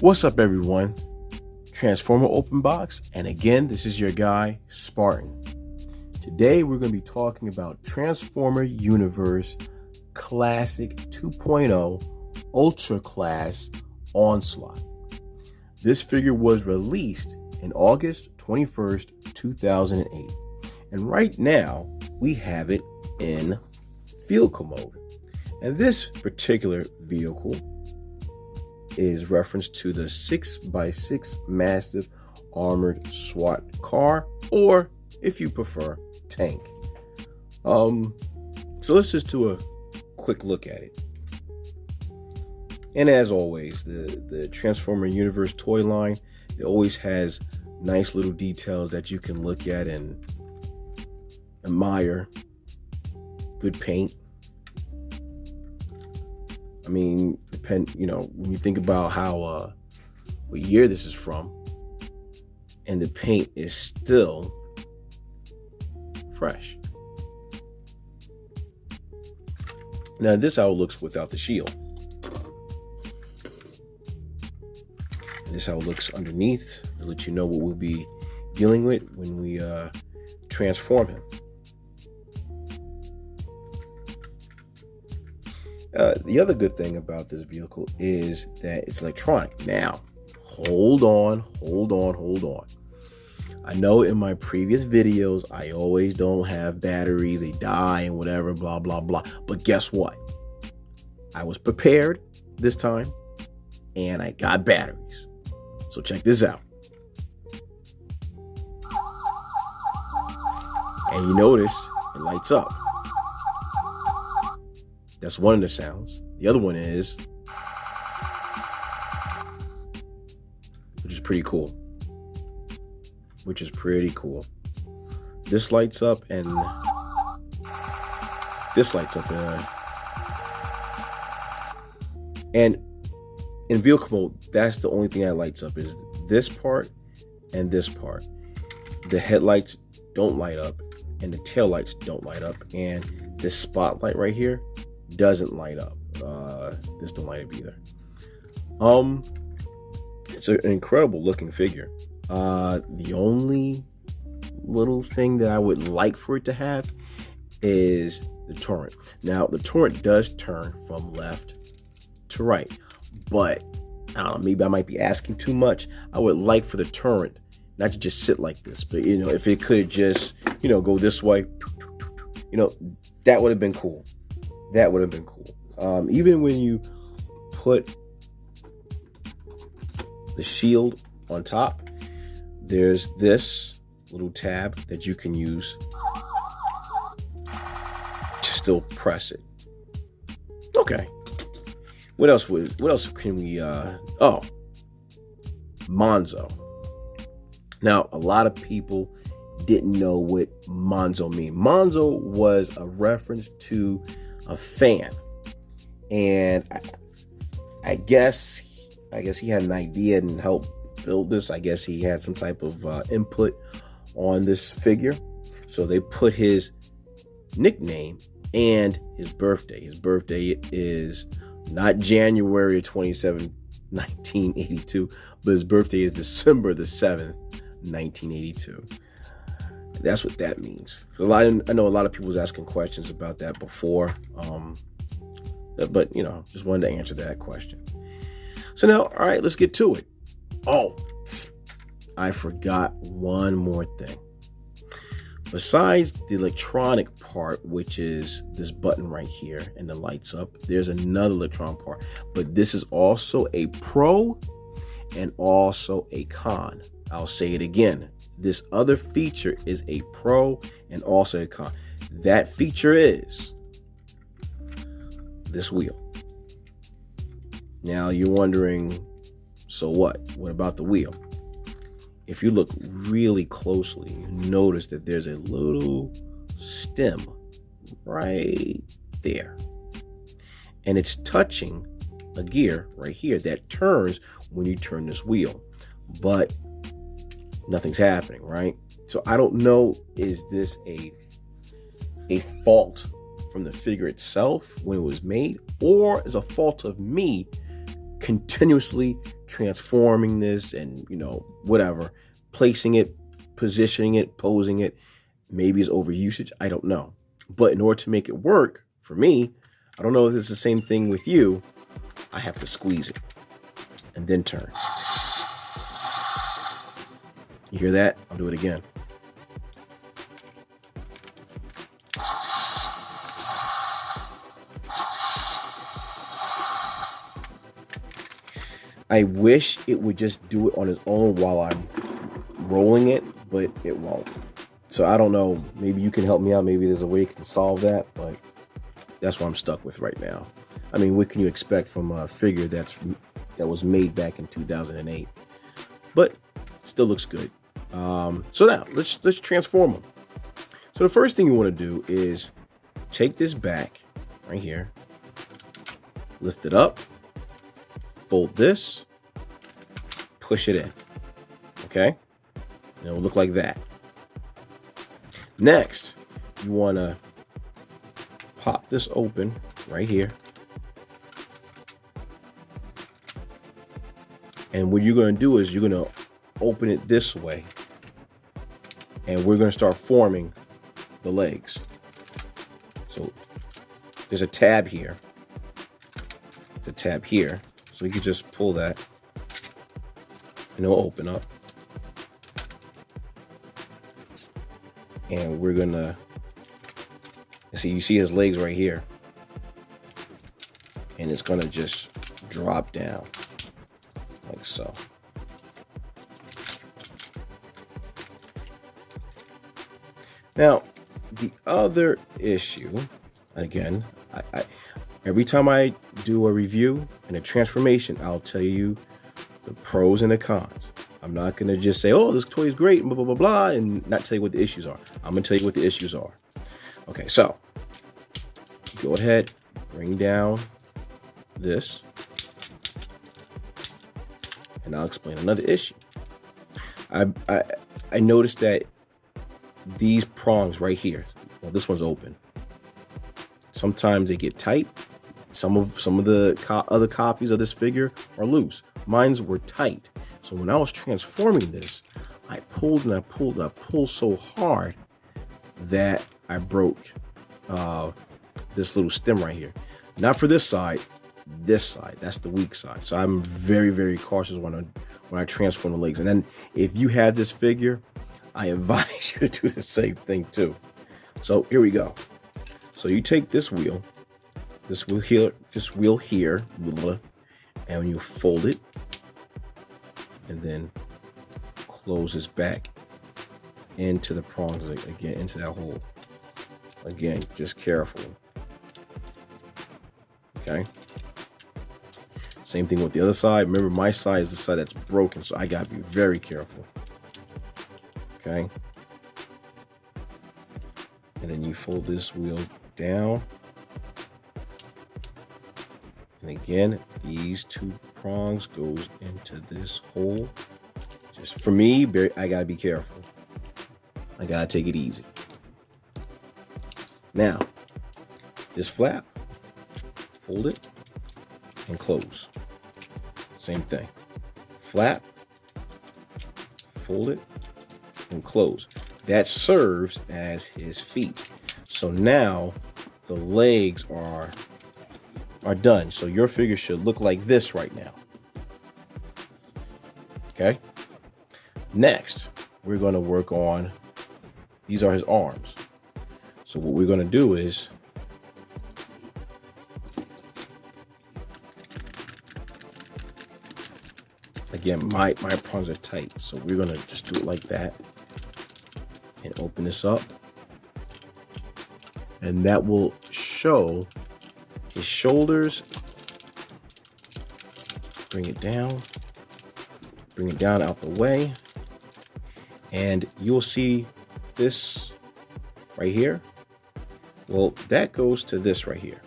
What's up, everyone? Transformer Open Box, and again, this is your guy, Spartan. Today, we're going to be talking about Transformer Universe Classic 2.0 Ultra Class Onslaught. This figure was released in August 21st, 2008. And right now, we have it in vehicle mode. And this particular vehicle is reference to the 6x6 massive armored SWAT car, or if you prefer, tank. So let's just do a quick look at it. And as always, the Transformer Universe toy line, it always has nice little details that you can look at and admire. Good paint. I mean, when you think about how what year this is from, and the paint is still fresh. Now, this is how it looks without the shield. And this is how it looks underneath, to let you know what we'll be dealing with when we transform him. The other good thing about this vehicle is that it's electronic. Now, hold on. I know in my previous videos, I always don't have batteries, they die and whatever, blah, blah, blah. But guess what? I was prepared this time and I got batteries. So check this out. And you notice it lights up. That's one of the sounds. The other one is, which is pretty cool. This lights up and this lights up. And in vehicle mode, that's the only thing that lights up, is this part and this part. The headlights don't light up and the taillights don't light up. And this spotlight right here doesn't light up. This don't light up either. It's an incredible looking figure. The only little thing that I would like for it to have is the turret. Now, the turret does turn from left to right, but I don't know, maybe I might be asking too much. I would like for the turret not to just sit like this, but if it could just go this way, that would have been cool. Even when you put the shield on top, there's this little tab that you can use to still press it. Okay. What else can we Monzo. Now, a lot of people didn't know what Monzo mean. Monzo was a reference to a fan, and I guess he had an idea and helped build this. I guess he had some type of input on this figure, so they put his nickname and his birthday. His birthday is not January 27th, 1982, but his birthday is December the 7th, 1982. That's what that means. I know a lot of people was asking questions about that before, but just wanted to answer that question. So now, all right, let's get to it. Oh, I forgot one more thing. Besides the electronic part, which is this button right here and the lights up, there's another electronic part, but this is also a pro and also a con. I'll say it again. This other feature is a pro and also a con. That feature is this wheel. Now you're wondering, so what? What about the wheel? If you look really closely, you notice that there's a little stem right there. And it's touching a gear right here that turns when you turn this wheel. But nothing's happening, right? So I don't know, is this a fault from the figure itself when it was made, or is a fault of me continuously transforming this and, whatever, placing it, positioning it, posing it. Maybe it's overusage. I don't know. But in order to make it work for me, I don't know if it's the same thing with you. I have to squeeze it and then turn. You hear that? I'll do it again. I wish it would just do it on its own while I'm rolling it, but it won't. So I don't know. Maybe you can help me out. Maybe there's a way you can solve that, but that's what I'm stuck with right now. I mean, what can you expect from a figure that was made back in 2008? But still looks good. So now let's transform them. So the first thing you want to do is take this back right here, lift it up, fold this, push it in. Okay, and it will look like that. Next, you want to pop this open right here. And what you're going to do is you're going to open it this way. And we're going to start forming the legs. So there's a tab here. There's a tab here. So you can just pull that and it'll open up. And we're going to see, you see his legs right here. And it's going to just drop down like so. Now, the other issue, again, I every time I do a review and a transformation, I'll tell you the pros and the cons. I'm not going to just say, oh, this toy is great, blah, blah, blah, blah, and not tell you what the issues are. I'm going to tell you what the issues are. Okay, so go ahead, bring down this, and I'll explain another issue. I noticed that these prongs right here, well, this one's open. Sometimes they get tight. Some of the other copies of this figure are loose. Mine's were tight. So when I was transforming this, I pulled and I pulled and I pulled so hard that I broke this little stem right here. Not for this side, that's the weak side. So I'm very, very cautious when I transform the legs. And then if you have this figure, I advise you to do the same thing too. So here we go. So you take this wheel here, and you fold it, and then close this back into the prongs again, into that hole. Again, just careful. Okay. Same thing with the other side. Remember, my side is the side that's broken, so I gotta be very careful. Okay. And then you fold this wheel down. And again, these two prongs goes into this hole. Just for me, I gotta be careful. I gotta take it easy. Now, this flap, fold it and close. Same thing. Flap, fold it and close. That serves as his feet. So now the legs are done. So your figure should look like this right now. Okay. Next, we're going to work on, these are his arms. So what we're going to do is again, my prongs are tight. So we're going to just do it like that and open this up. And that will show his shoulders. Bring it down out the way. And you'll see this right here. Well, that goes to this right here.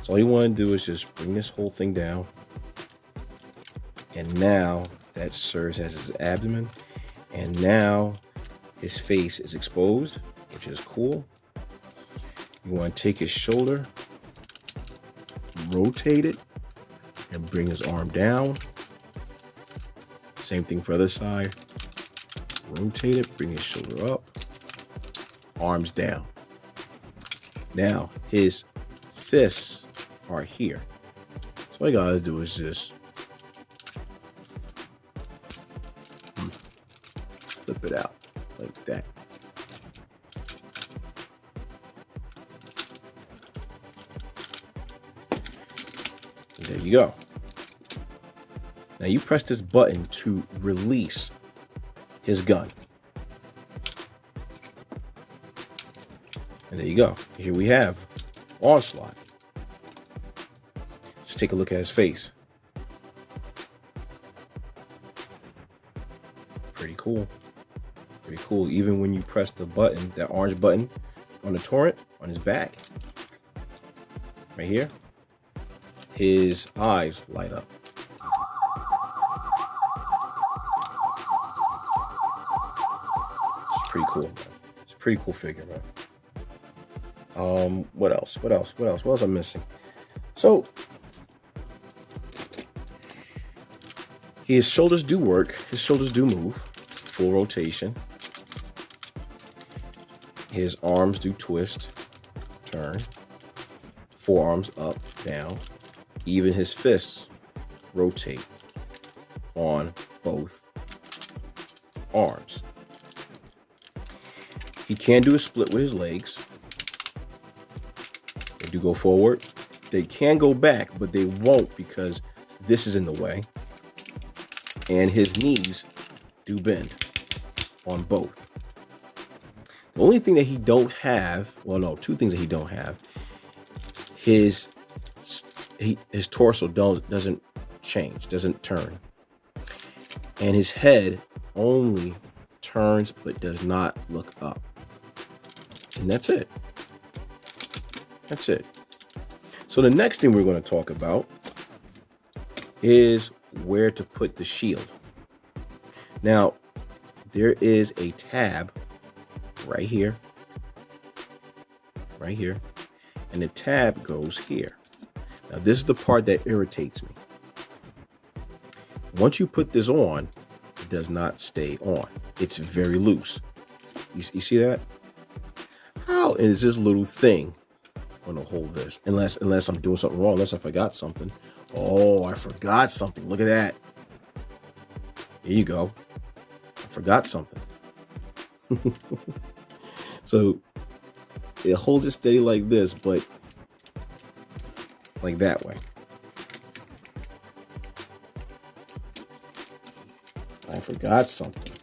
So all you want to do is just bring this whole thing down. And now that serves as his abdomen. And now his face is exposed, which is cool. You want to take his shoulder, rotate it, and bring his arm down. Same thing for the other side. Rotate it, bring his shoulder up, arms down. Now his fists are here. So all you gotta do is just flip it out like that. And there you go. Now you press this button to release his gun. And there you go. Here we have Onslaught. Let's take a look at his face. Pretty cool. Pretty cool. Even when you press the button, that orange button on the torrent, on his back, right here, his eyes light up. It's pretty cool, man. It's a pretty cool figure, man. What else? What else I'm missing? So his shoulders do work. His shoulders do move. Full rotation. His arms do twist, turn. Forearms up, down. Even his fists rotate on both arms. He can do a split with his legs. They do go forward. They can go back, but they won't because this is in the way. And his knees do bend on both. The only thing that he don't have, well, no, two things that he don't have. His torso doesn't change, doesn't turn. And his head only turns but does not look up. And that's it. That's it. So the next thing we're going to talk about is where to put the shield. Now, there is a tab right here, and the tab goes here. Now, this is the part that irritates me. Once you put this on, it does not stay on. It's very loose. You see that? How is this little thing going to hold this? Unless I'm doing something wrong, unless I forgot something. Oh, I forgot something. Look at that. Here you go. I forgot something. So it holds it steady like this, but like that way. I forgot something.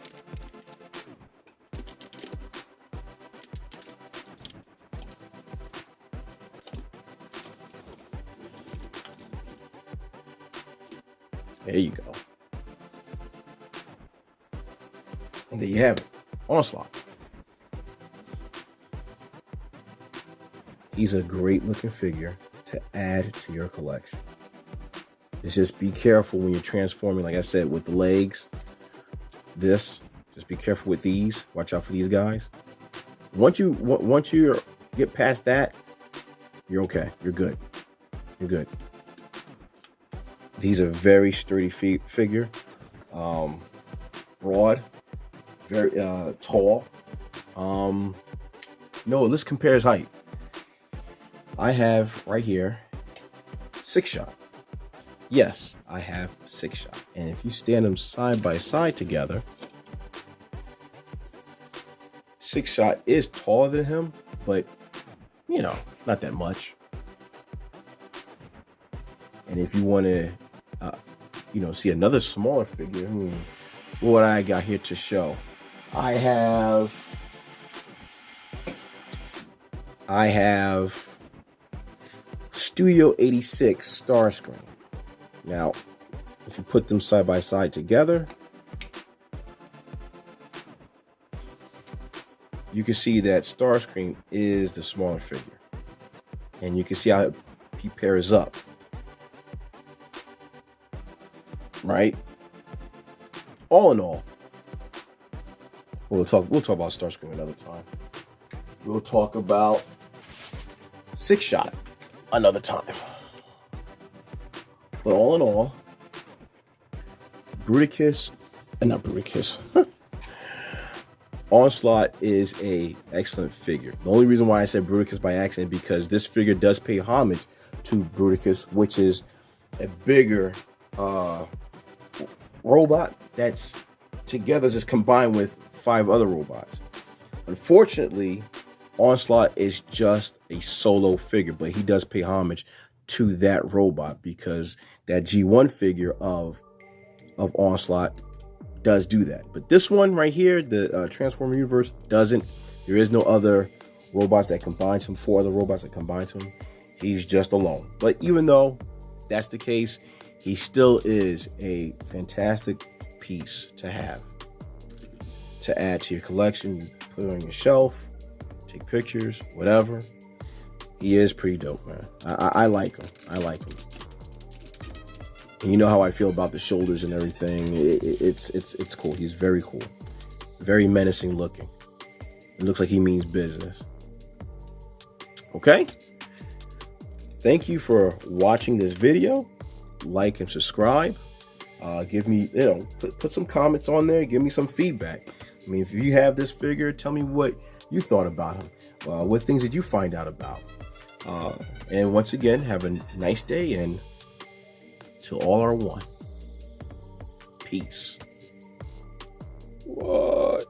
There you go. And there you have it. Onslaught. He's a great looking figure to add to your collection. Just be careful when you're transforming, like I said, with the legs. Just be careful with these. Watch out for these guys. Once you get past that, you're okay. You're good. You're good. He's a very sturdy figure. Broad, very tall. No, let's compare his height. I have right here 6-shot. Yes, I have 6-shot. And if you stand them side by side together, 6-shot is taller than him, but you know, not that much. And if you want to, see another smaller figure, what I got here to show, I have Studio 86 Starscream. Now, if you put them side by side together, you can see that Starscream is the smaller figure. And you can see how he pairs up. Right? All in all, we'll talk about Starscream another time. We'll talk about 6-shot another time. But all in all, not Bruticus. Onslaught is a excellent figure. The only reason why I said Bruticus by accident because this figure does pay homage to Bruticus, which is a bigger robot that's together is combined with 5 other robots. Unfortunately, Onslaught is just a solo figure, but he does pay homage to that robot because that G1 figure of Onslaught does do that. But this one right here, the Transformer universe, doesn't. There is no other robots that combines him, 4 other robots that combine him. He's just alone. But even though that's the case, he still is a fantastic piece to have, to add to your collection, put it on your shelf, take pictures, whatever. He is pretty dope, man. I like him. I like him. And you know how I feel about the shoulders and everything. It's cool. He's very cool. Very menacing looking. It looks like he means business. Okay? Thank you for watching this video. Like and subscribe. Give me, put some comments on there. Give me some feedback. I mean, if you have this figure, tell me what you thought about him. What things did you find out about? And once again, have a nice day, and till all are one. Peace. What?